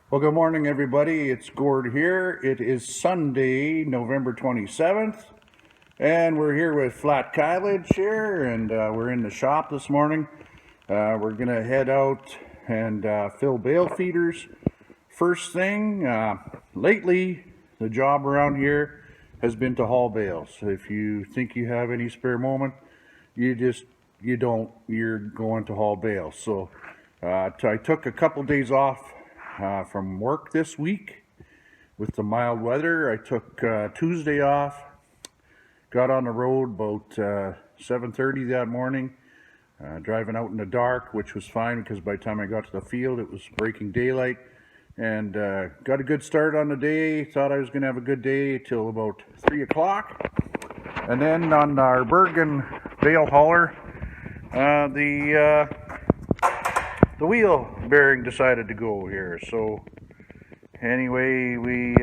Well, good morning, everybody. It's Gord here. It is Sunday, November 27th, and we're here with Flat Kylidge here, and we're in the shop this morning. We're going to head out and fill bale feeders. First thing, lately, the job around here has been to haul bales. If you think you have any spare moment, you don't. You're going to haul bales. So I took a couple days off from work this week with the mild weather. I took Tuesday off, got on the road about 7:30 that morning, driving out in the dark, which was fine because by the time I got to the field it was breaking daylight, and got a good start on the day. Thought I was going to have a good day till about 3 o'clock, and then on our Bergen bale hauler, the wheel bearing decided to go here. So anyway, we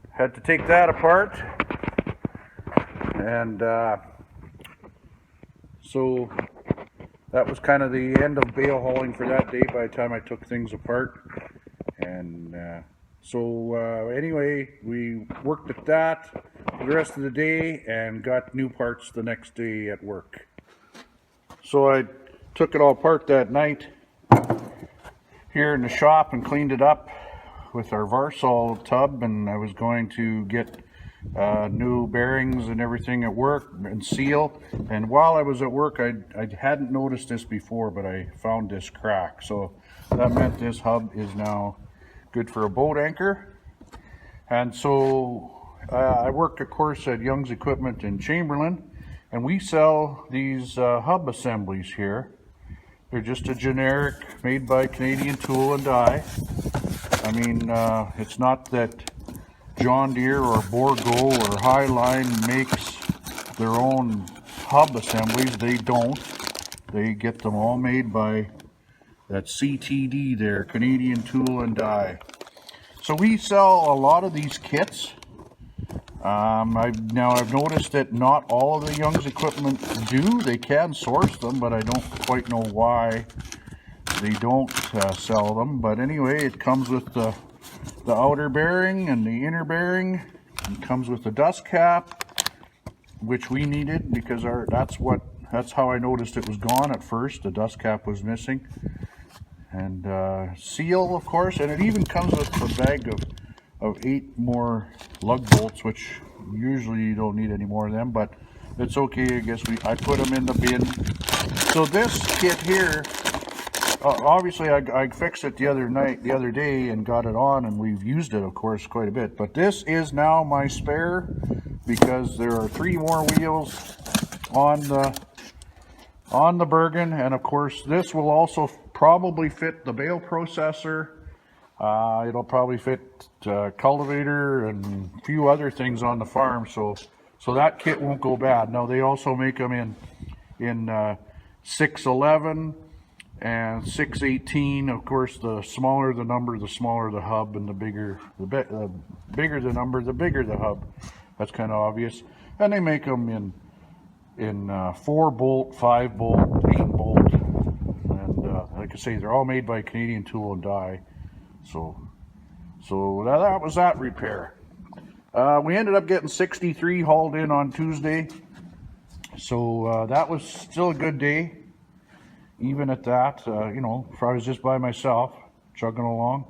had to take that apart, and so that was kind of the end of bale hauling for that day by the time I took things apart. And anyway, we worked at that the rest of the day and got new parts the next day at work. So I took it all apart that night here in the shop and cleaned it up with our Varsol tub, and I was going to get new bearings and everything at work and seal. And while I was at work, I hadn't noticed this before, but I found this crack. So that meant this hub is now good for a boat anchor. And so I work, of course, at Young's Equipment in Chamberlain, and we sell these hub assemblies here. They're just a generic made by Canadian Tool and Die. I mean, it's not that John Deere or Borgo or Highline makes their own hub assemblies. They don't. They get them all made by that CTD there, Canadian Tool and Die. So we sell a lot of these kits. I've noticed that not all of the Young's Equipment do. They can source them, but I don't quite know why they don't sell them. But anyway, it comes with the outer bearing and the inner bearing. It comes with the dust cap, which we needed because that's how I noticed it was gone at first. The dust cap was missing. And seal, of course, and it even comes with a bag of 8 more lug bolts, which usually you don't need any more of them, but it's okay. I guess I put them in the bin. So this kit here, obviously I fixed it the other day and got it on, and we've used it, of course, quite a bit. But this is now my spare because there are 3 more wheels on the Bergen, and of course this will also probably fit the bale processor. It'll probably fit cultivator and a few other things on the farm, so that kit won't go bad. Now they also make them in 611 and 618. Of course, the smaller the number, the smaller the hub, and the bigger the number, the bigger the hub. That's kind of obvious. And they make them in 4 bolt, 5 bolt, 8 bolt, and like I say, they're all made by Canadian Tool and Die. So that was that repair. We ended up getting 63 hauled in on Tuesday. So that was still a good day, even at that. If I was just by myself, chugging along.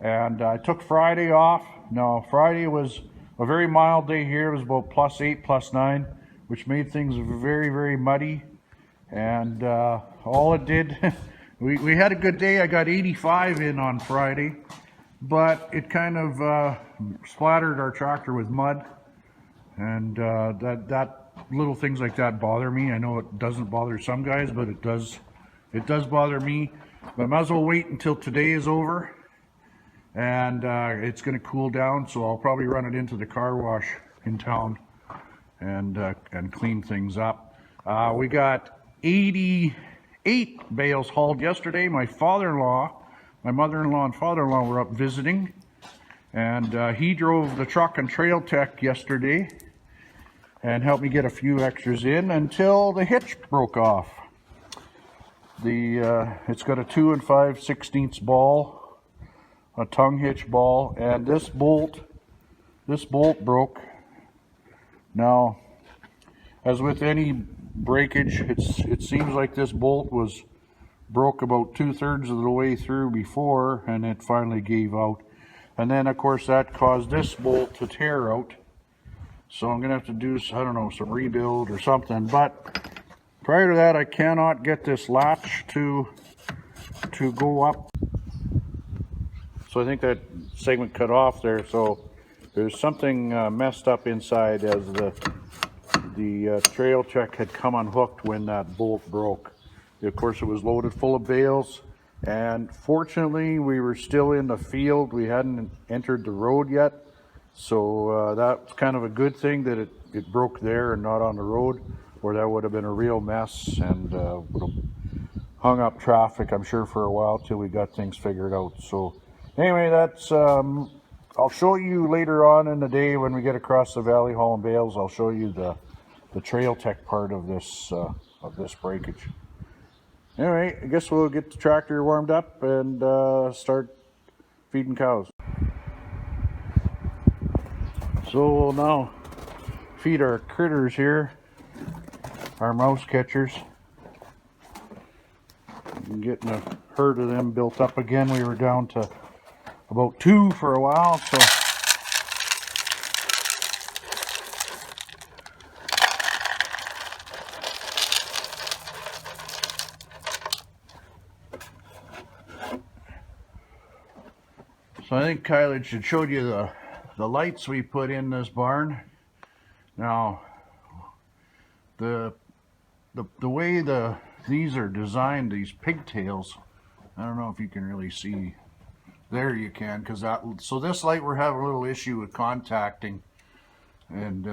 And I took Friday off. Now, Friday was a very mild day here. It was about +8, +9, which made things very, very muddy. And all it did... We had a good day. I got 85 in on Friday, but it kind of splattered our tractor with mud, and that little things like that bother me. I know it doesn't bother some guys, but it does bother me. But I might as well wait until today is over, and it's going to cool down, so I'll probably run it into the car wash in town and clean things up. We got 88 bales hauled yesterday. My father-in-law, my mother-in-law and father-in-law were up visiting, and he drove the truck and trail tech yesterday and helped me get a few extras in until the hitch broke off. It's got a 2 5/16 ball, a tongue hitch ball, and this bolt broke. Now, as with any breakage, it seems like this bolt was broke about 2/3 of the way through before, and it finally gave out. And then, of course, that caused this bolt to tear out. So I'm gonna have to do, I don't know, some rebuild or something. But prior to that, I cannot get this latch to go up. So I think that segment cut off there. So there's something messed up inside, as the trail check had come unhooked when that bolt broke. Of course, it was loaded full of bales, and fortunately we were still in the field. We hadn't entered the road yet, so that's kind of a good thing that it broke there and not on the road, or that would have been a real mess and would have hung up traffic, I'm sure, for a while till we got things figured out. So anyway, that's I'll show you later on in the day when we get across the valley hauling bales. I'll show you the trail tech part of this breakage. Anyway, I guess we'll get the tractor warmed up and start feeding cows. So we'll now feed our critters here, our mouse catchers. I'm getting a herd of them built up again. We were down to about 2 for a while, so I think Kylidge had showed you the lights we put in this barn. Now, the way these are designed, these pigtails, I don't know if you can really see. There you can, so this light we're having a little issue with contacting, and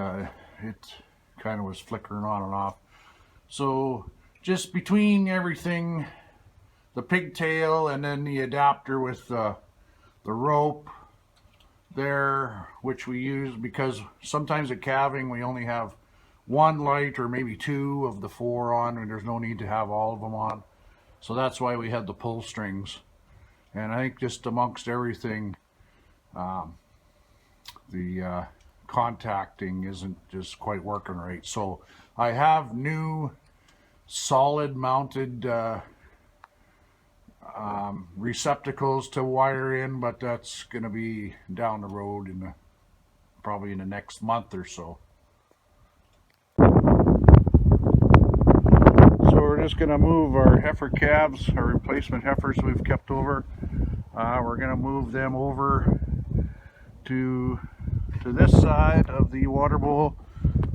it kind of was flickering on and off. So just between everything, the pigtail and then the adapter with the rope there, which we use because sometimes at calving we only have 1 light or maybe 2 of the 4 on, and there's no need to have all of them on. So that's why we had the pull strings. And I think just amongst everything, the contacting isn't just quite working right. So I have new solid mounted receptacles to wire in, but that's going to be down the road probably in the next month or so. So we're just going to move our heifer calves, our replacement heifers we've kept over. We're going to move them over to this side of the water bowl,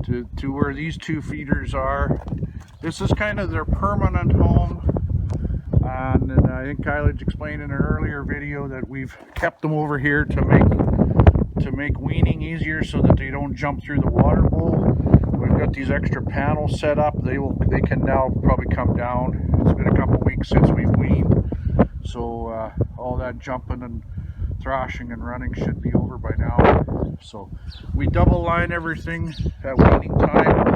to where these 2 feeders are. This is kind of their permanent home. And I think Kylidge explained in an earlier video that we've kept them over here to make weaning easier, so that they don't jump through the water bowl. We've got these extra panels set up. They can now probably come down. It's been a couple weeks since we've weaned, so all that jumping and thrashing and running should be over by now. So we double line everything at weaning time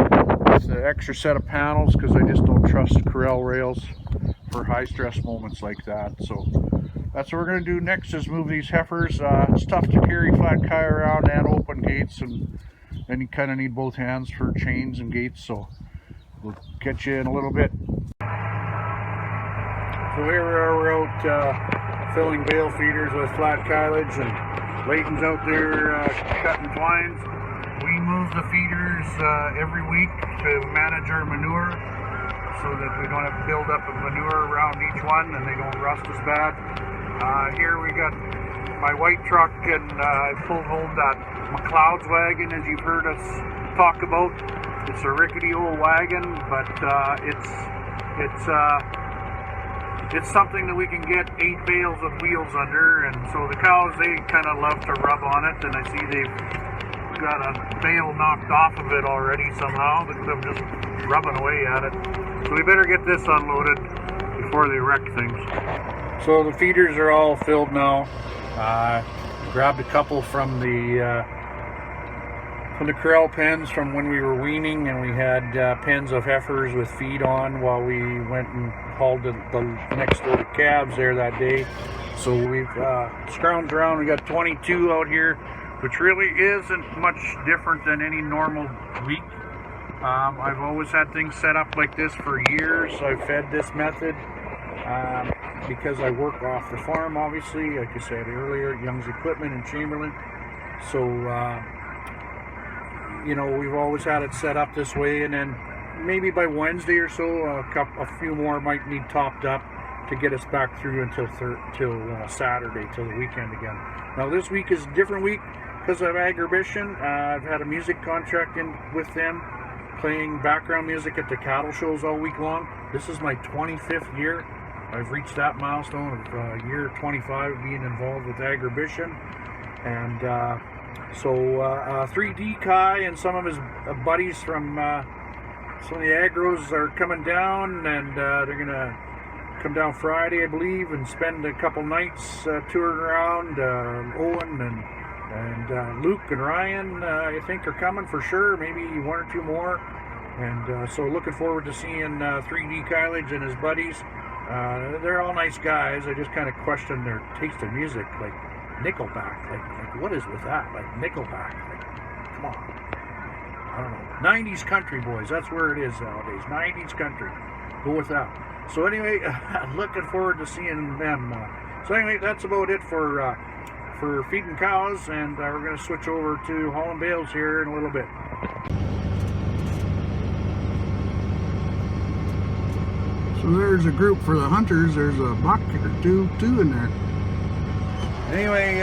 with the extra set of panels, because I just don't trust corral rails for high stress moments like that. So that's what we're going to do next, is move these heifers. It's tough to carry flat tie around and open gates, and you kind of need both hands for chains and gates. So we'll catch you in a little bit. So here we are, we're out filling bale feeders with flat Kylidge, and Leighton's out there cutting twines. We move the feeders every week to manage our manure, so that we don't have build up of manure around each one and they don't rust as bad. Here we got my white truck, and I pulled home that McLeod's wagon, as you've heard us talk about. It's a rickety old wagon, but it's something that we can get 8 bales of wheels under, and so the cows, they kind of love to rub on it, and I see they've got a bale knocked off of it already somehow, but they're just rubbing away at it. So we better get this unloaded before they wreck things. So the feeders are all filled now. Grabbed a couple from the corral pens from when we were weaning, and we had pens of heifers with feed on while we went and hauled the next load of calves there that day. So we've scrounged around. We got 22 out here, which really isn't much different than any normal week. I've always had things set up like this for years. I've fed this method because I work off the farm, obviously, like I said earlier, Young's Equipment in Chamberlain. So, you know, we've always had it set up this way, and then maybe by Wednesday or so, a few more might need topped up to get us back through until Saturday, till the weekend again. Now this week is a different week because of Agribition. I've had a music contract in with them, playing background music at the cattle shows all week long. This is my 25th year. I've reached that milestone of year 25 being involved with Agribition. And so 3D Kai and some of his buddies from some of the agros are coming down, and they're going to come down Friday, I believe, and spend a couple nights touring around. Owen and Luke and Ryan, I think, are coming for sure, maybe one or two more. And so looking forward to seeing 3D Kylidge and his buddies. They're all nice guys. I just kind of question their taste in music, like Nickelback. Like what is with that? Like Nickelback. Like, come on. I don't know. 90s country, boys. That's where it is nowadays. 90s country. Go with that. So anyway, looking forward to seeing them. So anyway, that's about it for feeding cows, and we're going to switch over to hauling bales here in a little bit. So there's a group for the hunters. There's a buck or two in there. Anyway,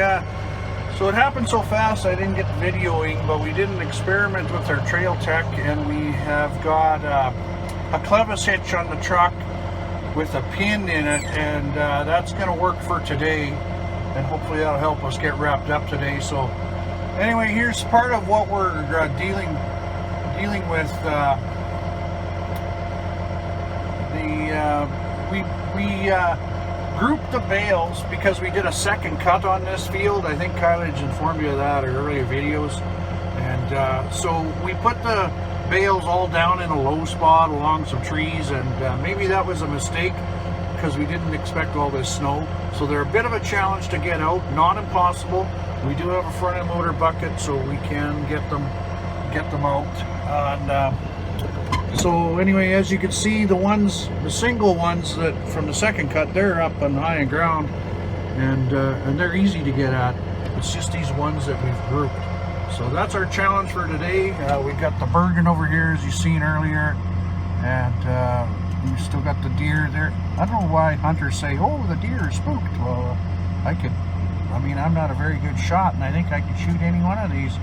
so it happened so fast I didn't get videoing, but we did an experiment with our trail tech, and we have got a clevis hitch on the truck with a pin in it, and that's going to work for today, and hopefully that'll help us get wrapped up today. So anyway, here's part of what we're dealing with. We grouped the bales because we did a second cut on this field. I think Kylidge informed you of that in earlier videos. And so we put the bales all down in a low spot along some trees, and maybe that was a mistake because we didn't expect all this snow. So they're a bit of a challenge to get out, not impossible. We do have a front end loader bucket, so we can get them out. And so anyway, as you can see, the single ones that from the second cut, they're up on high and ground, and they're easy to get at. It's just these ones that we've grouped. So that's our challenge for today. We've got the Bergen over here, as you've seen earlier, and we've still got the deer there. I don't know why hunters say, "Oh, the deer are spooked." Well, I'm not a very good shot, and I think I could shoot any one of these,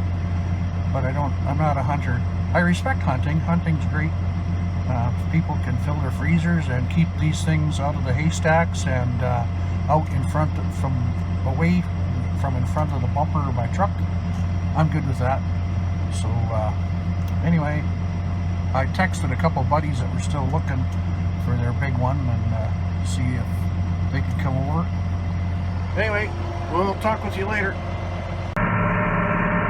but I'm not a hunter. I respect hunting. Hunting's great. People can fill their freezers and keep these things out of the haystacks and out in front away from in front of the bumper of my truck. I'm good with that. So anyway, I texted a couple buddies that were still looking for their big one, and see if they could come over. Anyway, we'll talk with you later.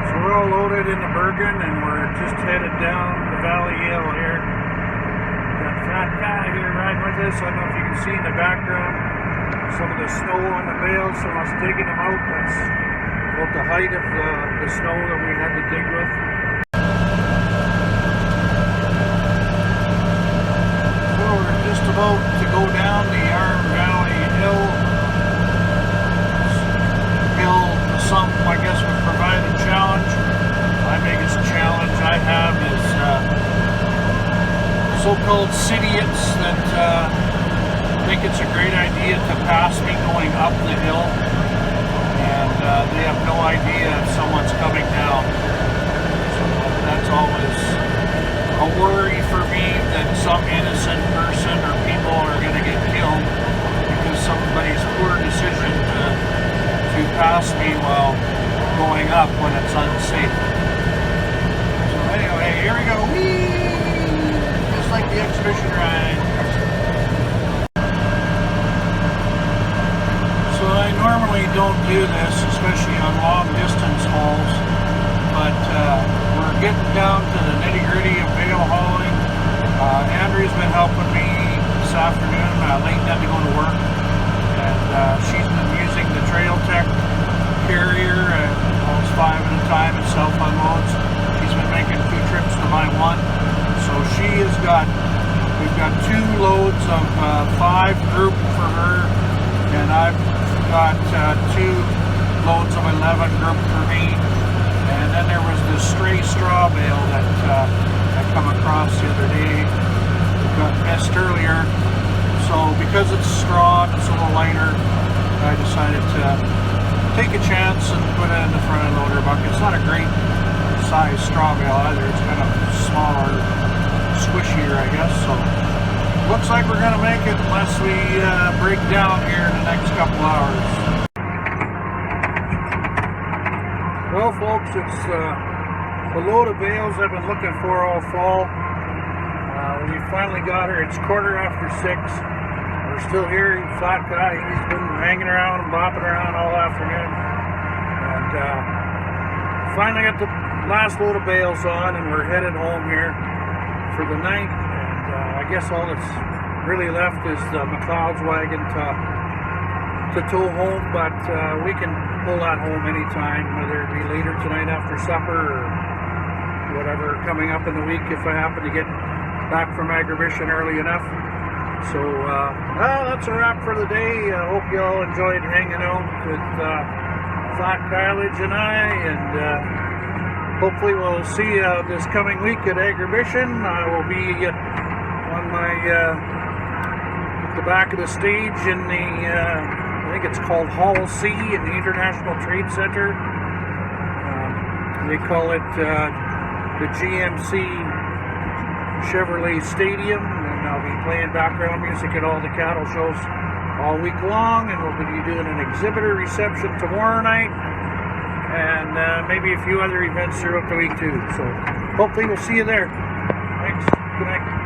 So we're all loaded in the Bergen, and we're just headed down the Valley Hill here. Got Fat Guy here riding with us. I don't know if you can see in the background some of the snow on the bales, so I was digging them out. That's about the height of the snow that we had to dig with. So we're just about to go down the Arm Valley Hill. Some, I guess, would provide a challenge. My biggest challenge I have is so-called idiots that think it's a great idea to pass me going up the hill, and they have no idea if someone's coming down. So that's always a worry for me, that some innocent person or people are going to get killed because somebody's poor decision to pass me while going up when it's unsafe. So anyway, here we go. Whee! Just like the exhibition ride. So I normally don't do this, especially on long distance hauls, but we're getting down to the nitty gritty of bale hauling. Andrew's been helping me afternoon. Leighton had to go to work, and she's been using the Trail Tech carrier almost 5 at a time and self-unloads. She's been making 2 trips to my 1. So we've got 2 loads of 5 group for her, and I've got 2 loads of 11 group for me. And then there was this stray straw bale that I come across the other day. It got missed earlier. So because it's straw, it's a little lighter, I decided to take a chance and put it in the front end loader bucket. It's not a great size straw bale either. It's kind of smaller, squishier, I guess. So looks like we're gonna make it unless we break down here in the next couple hours. Well, folks, it's the load of bales I've been looking for all fall. We finally got her. It's 6:15. We're still here. Flat guy. He's been hanging around and bopping around all afternoon. And finally got the last load of bales on, and we're headed home here for the night. And I guess all that's really left is the McLeod's wagon to tow home, but we can pull that home anytime, whether it be later tonight after supper or whatever coming up in the week if I happen to get back from Agribition early enough. So that's a wrap for the day. I hope you all enjoyed hanging out with Flat Kylidge and I, and hopefully we'll see you this coming week at Agribition. I will be on my at the back of the stage in the I think it's called Hall C in the International Trade Center. They call it the GMC Chevrolet Stadium, and I'll be playing background music at all the cattle shows all week long, and we'll be doing an exhibitor reception tomorrow night, and maybe a few other events throughout the week too. So hopefully we'll see you there. Thanks. Good night.